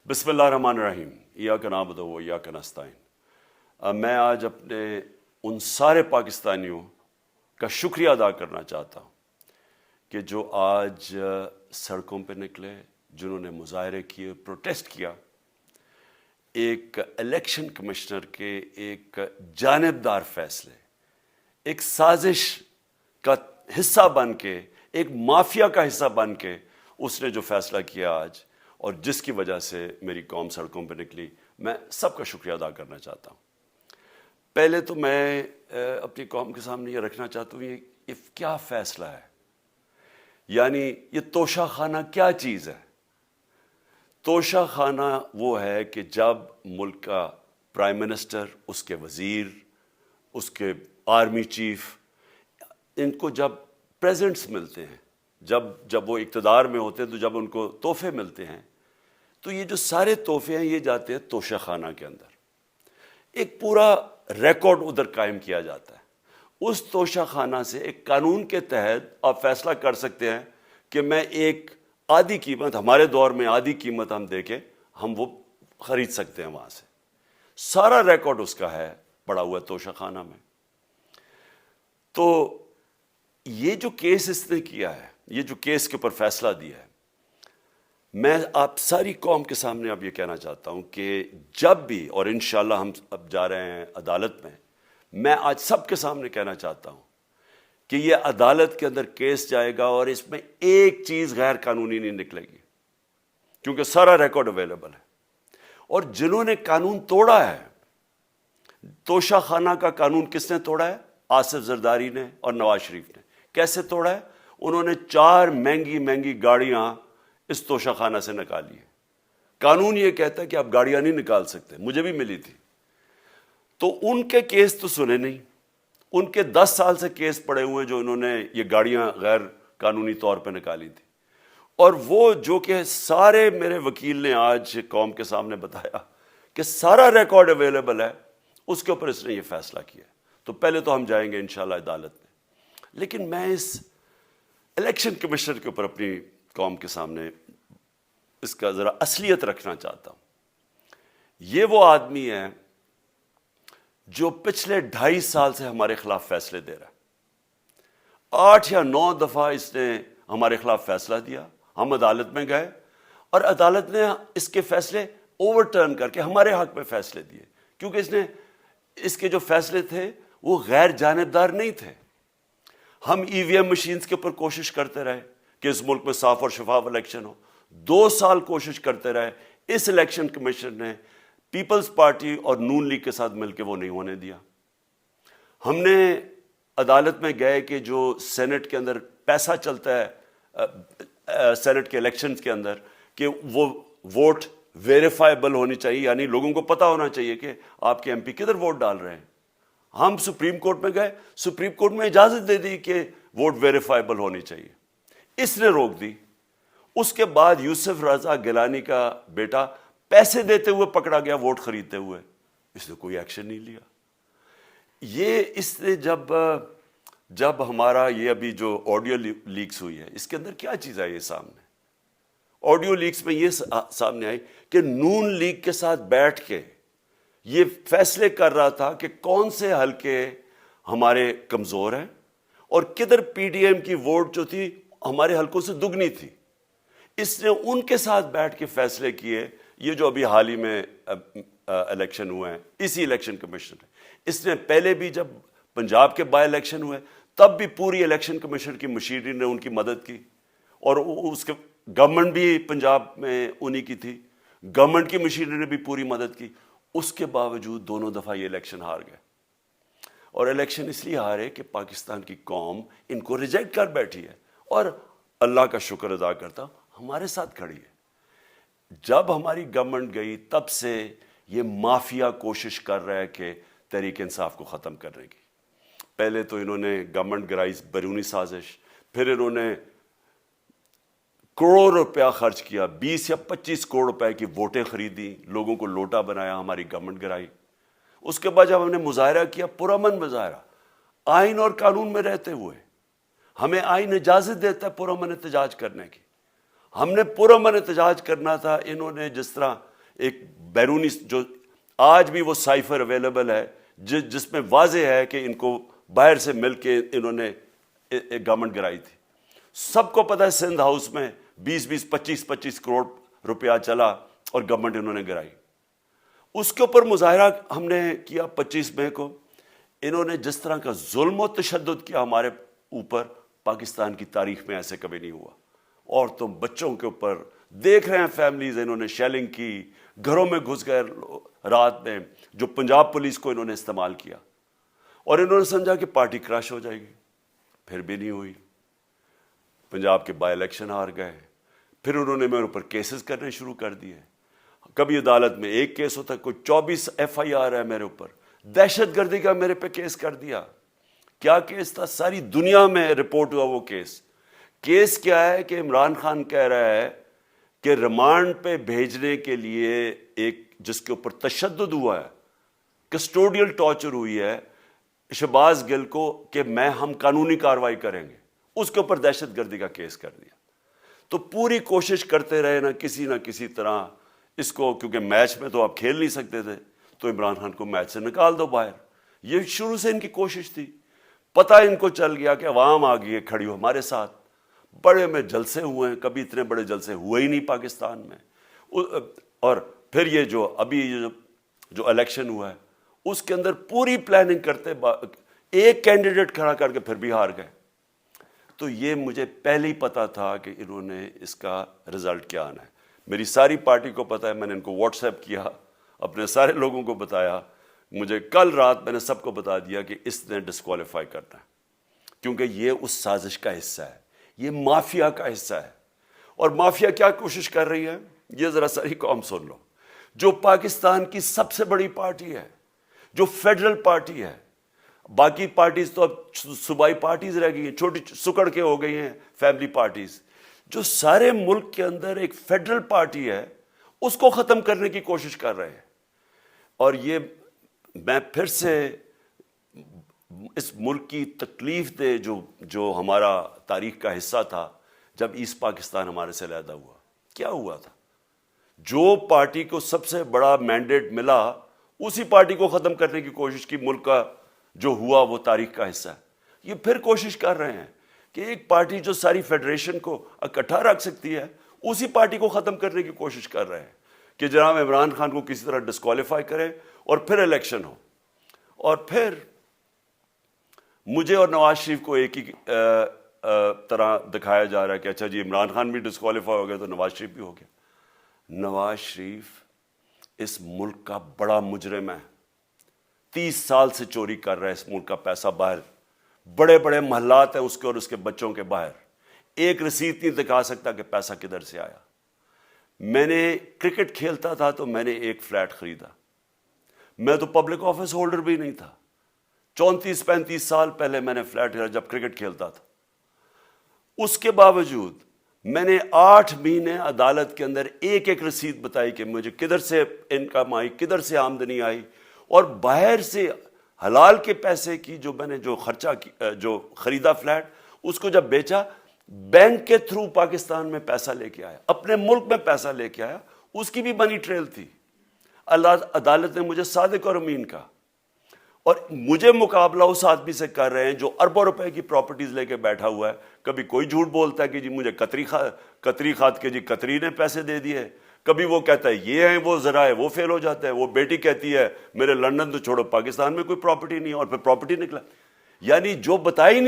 بسم اللہ الرحمن الرحیم ایاک نعبد و ایاک نستعین۔ میں آج اپنے ان سارے پاکستانیوں کا شکریہ ادا کرنا چاہتا ہوں کہ جو آج سڑکوں پہ نکلے، جنہوں نے مظاہرے کیے، پروٹیسٹ کیا، ایک الیکشن کمشنر کے ایک جانبدار فیصلے، ایک سازش کا حصہ بن کے، ایک مافیا کا حصہ بن کے اس نے جو فیصلہ کیا آج، اور جس کی وجہ سے میری قوم سڑکوں پہ نکلی، میں سب کا شکریہ ادا کرنا چاہتا ہوں۔ پہلے تو میں اپنی قوم کے سامنے یہ رکھنا چاہتا ہوں، یہ کیا فیصلہ ہے، یعنی یہ توشہ خانہ کیا چیز ہے؟ توشہ خانہ وہ ہے کہ جب ملک کا پرائم منسٹر، اس کے وزیر، اس کے آرمی چیف، ان کو جب پریزنٹس ملتے ہیں، جب وہ اقتدار میں ہوتے ہیں، تو جب ان کو تحفے ملتے ہیں، تو یہ جو سارے تحفے ہیں یہ جاتے ہیں توشہ خانہ کے اندر۔ ایک پورا ریکارڈ ادھر قائم کیا جاتا ہے۔ اس توشہ خانہ سے ایک قانون کے تحت آپ فیصلہ کر سکتے ہیں کہ میں ایک آدھی قیمت، ہمارے دور میں آدھی قیمت ہم دے کے ہم وہ خرید سکتے ہیں وہاں سے۔ سارا ریکارڈ اس کا ہے پڑا ہوا ہے توشہ خانہ میں۔ تو یہ جو کیس اس نے کیا ہے، یہ جو کیس کے اوپر فیصلہ دیا ہے، میں آپ ساری قوم کے سامنے اب یہ کہنا چاہتا ہوں کہ جب بھی، اور انشاءاللہ ہم اب جا رہے ہیں عدالت میں آج سب کے سامنے کہنا چاہتا ہوں کہ یہ عدالت کے اندر کیس جائے گا اور اس میں ایک چیز غیر قانونی نہیں نکلے گی، کیونکہ سارا ریکارڈ اویلیبل ہے۔ اور جنہوں نے قانون توڑا ہے، توشہ خانہ کا قانون کس نے توڑا ہے؟ آصف زرداری نے اور نواز شریف نے۔ کیسے توڑا ہے؟ انہوں نے 4 مہنگی گاڑیاں اس توشہ خانہ سے نکالی ہے۔ قانون یہ کہتا ہے کہ آپ گاڑیاں نہیں نکال سکتے، مجھے بھی ملی تھی۔ تو ان کے کیس تو سنے نہیں، ان کے 10 سال سے کیس پڑے ہوئے جو انہوں نے یہ گاڑیاں غیر قانونی طور پہ نکالی تھی۔ اور وہ جو کہ سارے میرے وکیل نے آج قوم کے سامنے بتایا کہ سارا ریکارڈ اویلیبل ہے، اس کے اوپر اس نے یہ فیصلہ کیا۔ تو پہلے تو ہم جائیں گے انشاءاللہ عدالت میں، لیکن میں اس الیکشن کمشنر کے اوپر اپنی قوم کے سامنے اس کا ذرا اصلیت رکھنا چاہتا ہوں۔ یہ وہ آدمی ہے جو پچھلے 2.5 سال سے ہمارے خلاف فیصلے دے رہا ہے۔ 8 یا 9 دفعہ اس نے ہمارے خلاف فیصلہ دیا، ہم عدالت میں گئے اور عدالت نے اس کے فیصلے اوور ٹرن کر کے ہمارے حق میں فیصلے دیے، کیونکہ اس کے جو فیصلے تھے وہ غیر جانبدار نہیں تھے۔ ہم ای وی ایم مشینز کے اوپر کوشش کرتے رہے کہ اس ملک میں صاف اور شفاف الیکشن ہو، 2 سال کوشش کرتے رہے۔ اس الیکشن کمیشن نے پیپلز پارٹی اور نون لیگ کے ساتھ مل کے وہ نہیں ہونے دیا۔ ہم نے عدالت میں گئے کہ جو سینٹ کے اندر پیسہ چلتا ہے، سینٹ کے الیکشنز کے اندر، کہ وہ ووٹ ویریفائبل ہونی چاہیے، یعنی لوگوں کو پتہ ہونا چاہیے کہ آپ کے ایم پی کدھر ووٹ ڈال رہے ہیں۔ ہم سپریم کورٹ میں گئے، سپریم کورٹ میں اجازت دے دی کہ ووٹ ویریفائبل ہونی چاہیے، اس نے روک دی۔ اس کے بعد یوسف رضا گیلانی کا بیٹا پیسے دیتے ہوئے پکڑا گیا ووٹ خریدتے ہوئے، اس نے کوئی ایکشن نہیں لیا۔ یہ اس نے جب ہمارا یہ ابھی جو آڈیو لیکس ہوئی ہے، اس کے اندر کیا چیز آئی ہے سامنے؟ آڈیو لیکس میں یہ سامنے آئی کہ نون لیگ کے ساتھ بیٹھ کے یہ فیصلے کر رہا تھا کہ کون سے حلقے ہمارے کمزور ہیں اور کدھر پی ڈی ایم کی ووٹ جو تھی ہمارے حلقوں سے دگنی تھی۔ اس نے ان کے ساتھ بیٹھ کے فیصلے کیے۔ یہ جو ابھی حال ہی میں الیکشن ہوئے ہیں، اسی الیکشن کمیشن نے، اس نے پہلے بھی جب پنجاب کے بائی الیکشن ہوئے تب بھی پوری الیکشن کمیشن کی مشینری نے ان کی مدد کی، اور اس کے گورنمنٹ بھی پنجاب میں انہی کی تھی، گورنمنٹ کی مشینری نے بھی پوری مدد کی۔ اس کے باوجود دونوں دفعہ یہ الیکشن ہار گئے، اور الیکشن اس لیے ہارے کہ پاکستان کی قوم ان کو ریجیکٹ کر بیٹھی ہے، اور اللہ کا شکر ادا کرتا ہوں ہمارے ساتھ کھڑی ہے۔ جب ہماری گورنمنٹ گئی تب سے یہ مافیا کوشش کر رہا ہے کہ تحریک انصاف کو ختم کرنے کی۔ پہلے تو انہوں نے گورنمنٹ گرائی بیرونی سازش، پھر انہوں نے کروڑ روپیہ خرچ کیا، 20 یا 25 کروڑ روپے کی ووٹیں خریدی، لوگوں کو لوٹا بنایا، ہماری گورنمنٹ گرائی۔ اس کے بعد جب ہم نے مظاہرہ کیا، پرامن مظاہرہ، آئین اور قانون میں رہتے ہوئے، ہمیں آئین اجازت دیتا ہے پرامن احتجاج کرنے کی، ہم نے پرامن احتجاج کرنا تھا۔ انہوں نے جس طرح ایک بیرونی جو آج بھی وہ سائفر اویلیبل ہے جس میں واضح ہے کہ ان کو باہر سے مل کے انہوں نے ایک گورنمنٹ گرائی تھی. سب کو پتہ ہے سندھ ہاؤس میں 20 25 کروڑ روپیہ چلا اور گورنمنٹ انہوں نے گرائی. اس کے اوپر مظاہرہ ہم نے کیا 25 مئی کو. انہوں نے جس طرح کا ظلم و تشدد کیا ہمارے اوپر پاکستان کی تاریخ میں ایسے کبھی نہیں ہوا. عورتوں بچوں کے اوپر دیکھ رہے ہیں فیملیز, انہوں نے شیلنگ کی, گھروں میں گھس گئے رات میں, جو پنجاب پولیس کو انہوں نے استعمال کیا اور انہوں نے سمجھا کہ پارٹی کراش ہو جائے گی. پھر بھی نہیں ہوئی. پنجاب کے بائی الیکشن ہار گئے. پھر انہوں نے میرے اوپر کیسز کرنے شروع کر دیے. کبھی عدالت میں ایک کیس ہوتا ہے, کوئی 24 FIR ہے میرے اوپر. دہشت گردی کا میرے پہ کیس کر دیا. کیا کیس تھا؟ ساری دنیا میں رپورٹ ہوا وہ کیس. کیس کیا ہے کہ عمران خان کہہ رہا ہے کہ ریمانڈ پہ بھیجنے کے لیے ایک جس کے اوپر تشدد ہوا ہے, کسٹوڈیل ٹارچر ہوئی ہے شہباز گل کو, کہ ہم قانونی کارروائی کریں گے. اس کے اوپر دہشت گردی کا کیس کر دیا. تو پوری کوشش کرتے رہے نہ کسی طرح اس کو, کیونکہ میچ میں تو آپ کھیل نہیں سکتے تھے, تو عمران خان کو میچ سے نکال دو باہر. یہ شروع سے ان کی کوشش تھی. پتہ ان کو چل گیا کہ عوام آ گئی ہے کھڑی ہو ہمارے ساتھ. بڑے میں جلسے ہوئے ہیں, کبھی اتنے بڑے جلسے ہوئے ہی نہیں پاکستان میں. اور پھر یہ جو ابھی جو الیکشن ہوا ہے اس کے اندر پوری پلاننگ کرتے ایک کینڈیڈیٹ کھڑا کر کے پھر بھی ہار گئے. تو یہ مجھے پہلے ہی پتا تھا کہ انہوں نے اس کا رزلٹ کیا آنا ہے. میری ساری پارٹی کو پتا ہے, میں نے ان کو واٹس ایپ کیا, اپنے سارے لوگوں کو بتایا. مجھے کل رات میں نے سب کو بتا دیا کہ اس نے ڈسکوالیفائی کرنا ہے, کیونکہ یہ اس سازش کا حصہ ہے, یہ مافیا کا حصہ ہے. اور مافیا کیا کوشش کر رہی ہے, یہ ذرا ساری قوم سن لو. جو پاکستان کی سب سے بڑی پارٹی ہے, جو فیڈرل پارٹی ہے, باقی پارٹیز تو اب صوبائی پارٹیز رہ گئی ہیں, چھوٹی سکڑ کے ہو گئی ہیں فیملی پارٹیز. جو سارے ملک کے اندر ایک فیڈرل پارٹی ہے, اس کو ختم کرنے کی کوشش کر رہے ہیں. اور یہ میں پھر سے اس ملک کی تکلیف دے جو ہمارا تاریخ کا حصہ تھا, جب ایسٹ پاکستان ہمارے سے علیحدہ ہوا, کیا ہوا تھا؟ جو پارٹی کو سب سے بڑا مینڈیٹ ملا اسی پارٹی کو ختم کرنے کی کوشش کی. ملک کا جو ہوا وہ تاریخ کا حصہ ہے. یہ پھر کوشش کر رہے ہیں کہ ایک پارٹی جو ساری فیڈریشن کو اکٹھا رکھ سکتی ہے, اسی پارٹی کو ختم کرنے کی کوشش کر رہے ہیں کہ جناب عمران خان کو کسی طرح ڈسکوالیفائی کرے اور پھر الیکشن ہو. اور پھر مجھے اور نواز شریف کو ایک ہی طرح دکھایا جا رہا ہے کہ اچھا جی عمران خان بھی ڈسکوالیفائی ہو گیا تو نواز شریف بھی ہو گیا. نواز شریف اس ملک کا بڑا مجرم ہے. 30 سال سے چوری کر رہا ہے اس ملک کا پیسہ باہر. بڑے بڑے محلات ہیں اس کے اور اس کے بچوں کے باہر. ایک رسید نہیں دکھا سکتا کہ پیسہ کدھر سے آیا. میں نے کرکٹ کھیلتا تھا تو میں نے ایک فلیٹ خریدا. میں تو پبلک آفس ہولڈر بھی نہیں تھا. 34-35 سال پہلے میں نے فلیٹ خریدا جب کرکٹ کھیلتا تھا. اس کے باوجود میں نے 8 مہینے عدالت کے اندر ایک رسید بتائی کہ مجھے کدھر سے انکم آئی, کدھر سے آمدنی آئی, اور باہر سے حلال کے پیسے کی جو میں نے جو خرچہ جو خریدا فلیٹ, اس کو جب بیچا بینک کے تھرو پاکستان میں پیسہ لے کے آیا, اپنے ملک میں پیسہ لے کے آیا. اس کی بھی منی ٹریل تھی. عدالت نے مجھے صادق اور امین کہا, اور مجھے مقابلہ اس آدمی سے کر رہے ہیں جو اربوں روپے کی پراپرٹیز لے کے بیٹھا ہوا ہے. کبھی کوئی جھوٹ بولتا ہے کہ جی مجھے قطری خات کے جی قطری نے پیسے دے دیے, کبھی وہ کہتا ہے یہ ہیں وہ ذرائع, وہ فیل ہو جاتا ہے. وہ بیٹی کہتی ہے میرے لندن تو چھوڑو پاکستان میں کوئی پراپرٹی نہیں, اور پھر پراپرٹی نکلا. یعنی جو بتائی نہیں